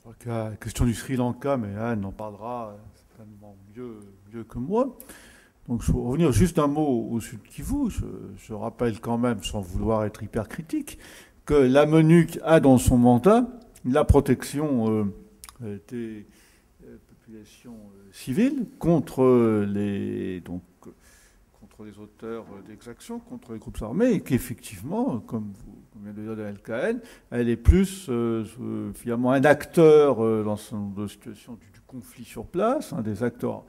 crois que la question du Sri Lanka, mais Anne en parlera certainement mieux que moi. Donc, je vais revenir juste un mot au Sud Kivu. Je rappelle quand même, sans vouloir être hyper critique, que la MONUC a dans son mandat la protection des populations civiles contre contre les auteurs d'exactions, contre les groupes armés, et qu'effectivement, comme vient de dire la LKN, elle est plus finalement un acteur dans une situation du conflit sur place, un des acteurs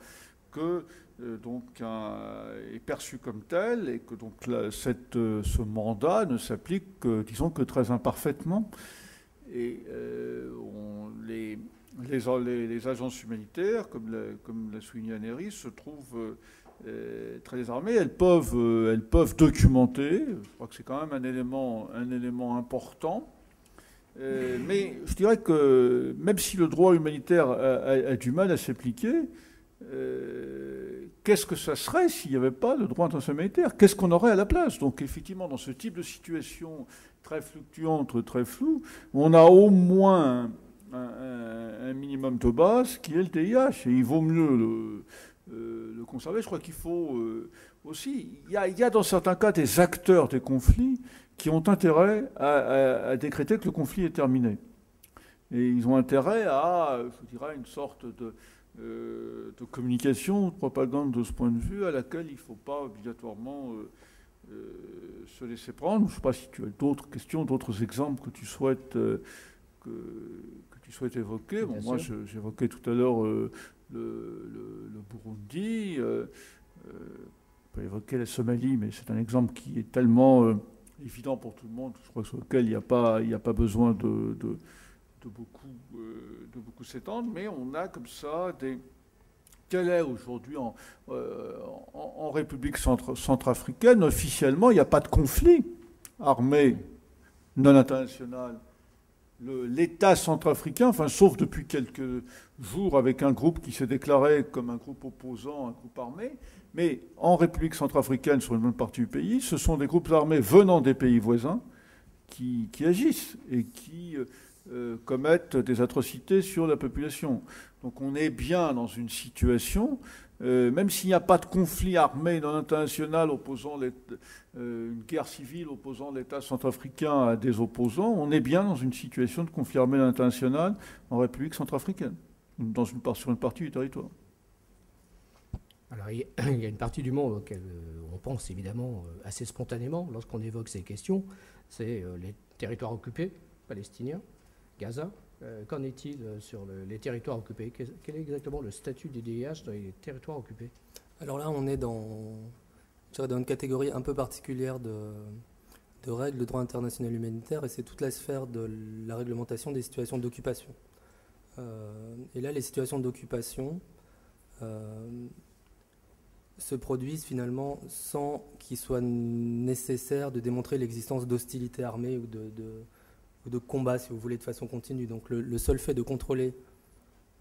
que est perçu comme tel et que donc ce mandat ne s'applique que, disons, que très imparfaitement. Et les agences humanitaires, comme l'a souligné Anéry, se trouvent très désarmées. Elles peuvent documenter. Je crois que c'est quand même un élément important. Mais je dirais que même si le droit humanitaire a du mal à s'appliquer, qu'est-ce que ça serait s'il n'y avait pas le droit international humanitaire? Qu'est-ce qu'on aurait à la place? Donc effectivement, dans ce type de situation très fluctuante, très floue, on a au moins un minimum de base qui est le TIH. Et il vaut mieux le conserver. Je crois qu'il faut aussi... Il y a dans certains cas des acteurs des conflits qui ont intérêt à décréter que le conflit est terminé. Et ils ont intérêt à, je dirais, une sorte de communication, de propagande de ce point de vue, à laquelle il ne faut pas obligatoirement se laisser prendre. Je ne sais pas si tu as d'autres questions, d'autres exemples que tu souhaites évoquer. Bon, moi, j'évoquais tout à l'heure le Burundi. On peut évoquer la Somalie, mais c'est un exemple qui est tellement évident pour tout le monde, je crois, sur lequel il n'y a pas besoin de beaucoup s'étendre, mais on a comme ça Quelle est aujourd'hui en République centrafricaine? Officiellement, il n'y a pas de conflit armé non international. L'État centrafricain, enfin, sauf depuis quelques jours avec un groupe qui s'est déclaré comme un groupe opposant, un groupe armé, mais en République centrafricaine, sur une bonne partie du pays, ce sont des groupes armés venant des pays voisins qui agissent et qui commettent des atrocités sur la population. Donc on est bien dans une situation, même s'il n'y a pas de conflit armé non international opposant une guerre civile opposant l'État centrafricain à des opposants, on est bien dans une situation de conflit armé non international en République centrafricaine, sur une partie du territoire. Alors, il y a une partie du monde auquel on pense évidemment assez spontanément lorsqu'on évoque ces questions, c'est les territoires occupés palestiniens, Gaza. Qu'en est-il sur les territoires occupés? Quel est exactement le statut du DIH dans les territoires occupés? Alors là, on est dans une catégorie un peu particulière de règles de droit international humanitaire, et c'est toute la sphère de la réglementation des situations d'occupation. Et là, les situations d'occupation se produisent finalement sans qu'il soit nécessaire de démontrer l'existence d'hostilités armées ou de combats, si vous voulez, de façon continue. Donc le seul fait de contrôler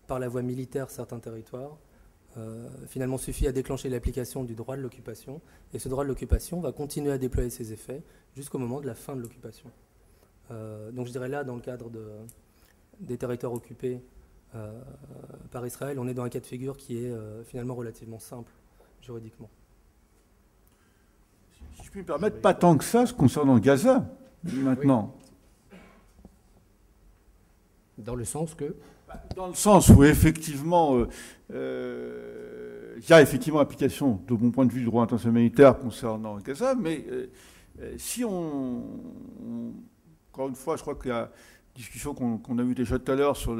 par la voie militaire certains territoires finalement suffit à déclencher l'application du droit de l'occupation, et ce droit de l'occupation va continuer à déployer ses effets jusqu'au moment de la fin de l'occupation. Donc je dirais là, dans le cadre des territoires occupés par Israël, on est dans un cas de figure qui est finalement relativement simple juridiquement. Si je puis me permettre, pas tant que ça concernant Gaza, maintenant. Oui. Dans le sens que... Dans le sens où effectivement, il y a effectivement application, de mon point de vue, du droit international humanitaire concernant Gaza, mais si encore une fois, je crois qu'il y a une discussion qu'on a eue déjà tout à l'heure sur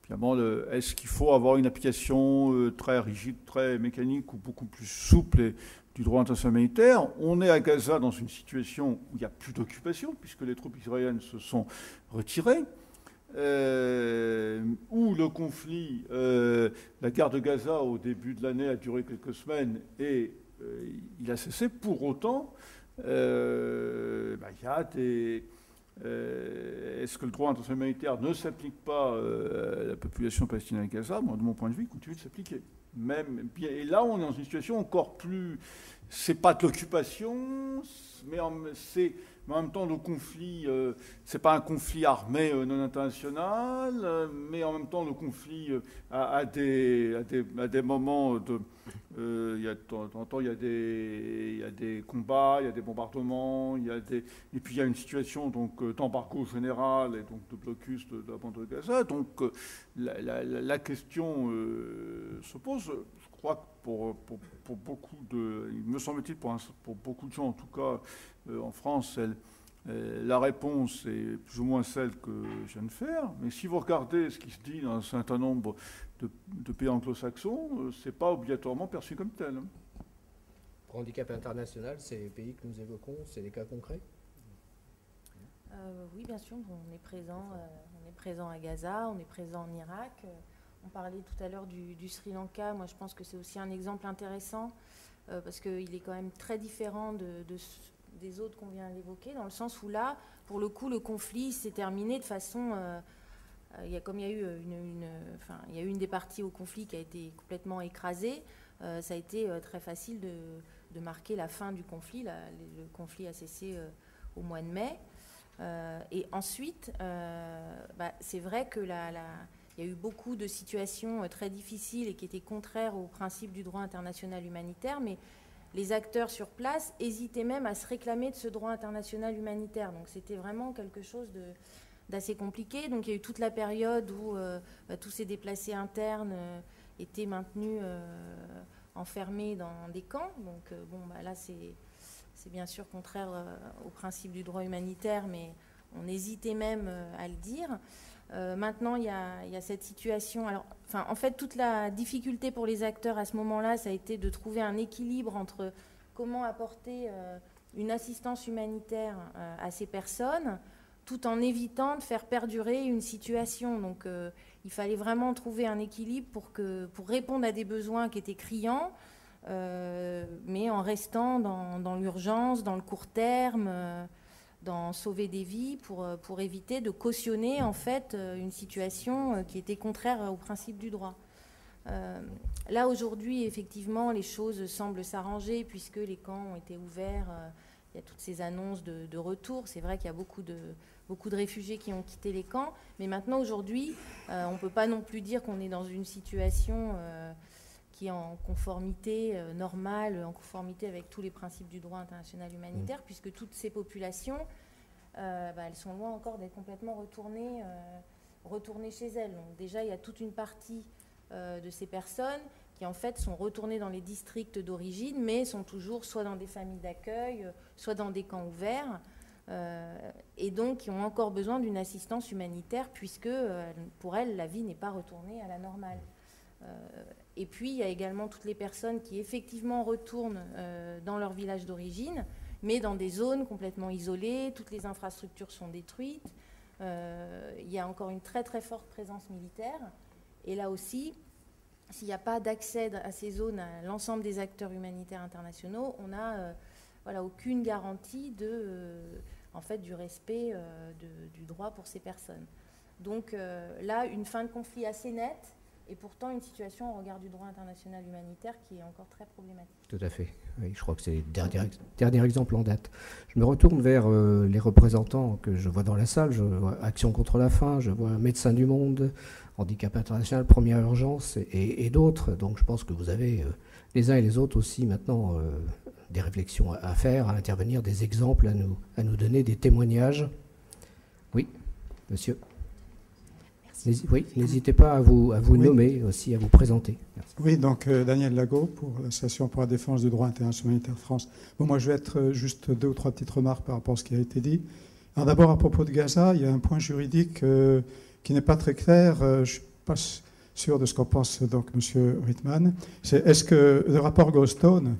finalement, est-ce qu'il faut avoir une application très rigide, très mécanique ou beaucoup plus souple du droit international humanitaire? On est à Gaza dans une situation où il n'y a plus d'occupation, puisque les troupes israéliennes se sont retirées. Où le conflit, la guerre de Gaza au début de l'année a duré quelques semaines et il a cessé. Pour autant, il y a des... est-ce que le droit international humanitaire ne s'applique pas à la population palestinienne à Gaza? Moi, de mon point de vue, il continue de s'appliquer. Et là, on est dans une situation encore plus... C'est pas de l'occupation, mais en même temps, le conflit, c'est pas un conflit armé non international, mais en même temps, le conflit à des moments de... il y a, de temps en temps, il y a des combats, il y a des bombardements, et puis il y a une situation d'embargo général et donc de blocus de la bande de Gaza. Donc la question se pose. Je crois que pour beaucoup il me semble-t-il, pour beaucoup de gens, en tout cas en France, la réponse est plus ou moins celle que je viens de faire. Mais si vous regardez ce qui se dit dans un certain nombre de pays anglo-saxons, c'est pas obligatoirement perçu comme tel. Pour handicap international, ces pays que nous évoquons, c'est des cas concrets? Oui, bien sûr, on est présent à Gaza, on est présent en Irak. On parlait tout à l'heure du Sri Lanka. Moi, je pense que c'est aussi un exemple intéressant parce qu'il est quand même très différent des autres qu'on vient d'évoquer, dans le sens où là, pour le coup, le conflit s'est terminé de façon... il y a eu une des parties au conflit qui a été complètement écrasée. Ça a été très facile de marquer la fin du conflit. Le conflit a cessé au mois de mai. Et ensuite, c'est vrai que il y a eu beaucoup de situations très difficiles et qui étaient contraires au principe du droit international humanitaire, mais les acteurs sur place hésitaient même à se réclamer de ce droit international humanitaire. Donc c'était vraiment quelque chose d'assez compliqué. Donc il y a eu toute la période où tous ces déplacés internes étaient maintenus enfermés dans des camps. Donc là c'est bien sûr contraire au principe du droit humanitaire, mais on hésitait même à le dire. Maintenant, il y a cette situation. Alors, en fait, toute la difficulté pour les acteurs à ce moment-là, ça a été de trouver un équilibre entre comment apporter une assistance humanitaire à ces personnes, tout en évitant de faire perdurer une situation. Donc, il fallait vraiment trouver un équilibre pour répondre à des besoins qui étaient criants, mais en restant dans l'urgence, dans le court terme. Dans sauver des vies pour éviter de cautionner en fait une situation qui était contraire au principe du droit. Là aujourd'hui effectivement les choses semblent s'arranger puisque les camps ont été ouverts, il y a toutes ces annonces de retour. C'est vrai qu'il y a beaucoup de réfugiés qui ont quitté les camps, mais maintenant aujourd'hui on ne peut pas non plus dire qu'on est dans une situation qui est en conformité normale, en conformité avec tous les principes du droit international humanitaire, puisque toutes ces populations, elles sont loin encore d'être complètement retournées chez elles. Donc déjà, il y a toute une partie de ces personnes qui, en fait, sont retournées dans les districts d'origine, mais sont toujours soit dans des familles d'accueil, soit dans des camps ouverts, et donc qui ont encore besoin d'une assistance humanitaire, puisque pour elles, la vie n'est pas retournée à la normale. Et puis, il y a également toutes les personnes qui, effectivement, retournent dans leur village d'origine, mais dans des zones complètement isolées. Toutes les infrastructures sont détruites. Il y a encore une très, très forte présence militaire. Et là aussi, s'il n'y a pas d'accès à ces zones à l'ensemble des acteurs humanitaires internationaux, on n'a aucune garantie du respect du droit pour ces personnes. Donc là, une fin de conflit assez nette, et pourtant une situation au regard du droit international humanitaire qui est encore très problématique. Tout à fait. Oui, je crois que c'est le dernier exemple en date. Je me retourne vers les représentants que je vois dans la salle. Je vois Action contre la faim, je vois Médecins du Monde, Handicap International, Première Urgence et d'autres. Donc je pense que vous avez les uns et les autres aussi maintenant des réflexions à faire, à intervenir, des exemples à nous donner, des témoignages. Oui, monsieur. Oui, n'hésitez pas à vous nommer aussi, à vous présenter. Merci. Oui, donc Daniel Lago pour l'Association pour la défense du droit international humanitaire France. Bon, moi, je vais être juste 2 ou 3 petites remarques par rapport à ce qui a été dit. Alors d'abord, à propos de Gaza, il y a un point juridique qui n'est pas très clair. Je ne suis pas sûr de ce qu'en pense donc M. Rittmann. C'est est-ce que le rapport Goldstone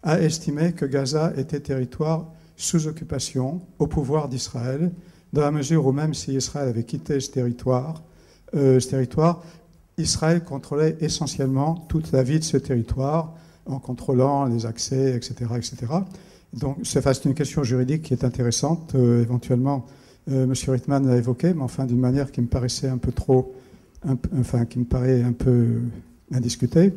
a estimé que Gaza était territoire sous occupation au pouvoir d'Israël, dans la mesure où même si Israël avait quitté ce territoire, Israël contrôlait essentiellement toute la vie de ce territoire en contrôlant les accès, etc. etc. Donc c'est une question juridique qui est intéressante. Éventuellement, M. Rittmann l'a évoqué, mais enfin d'une manière qui me paraissait qui me paraît un peu indiscutée.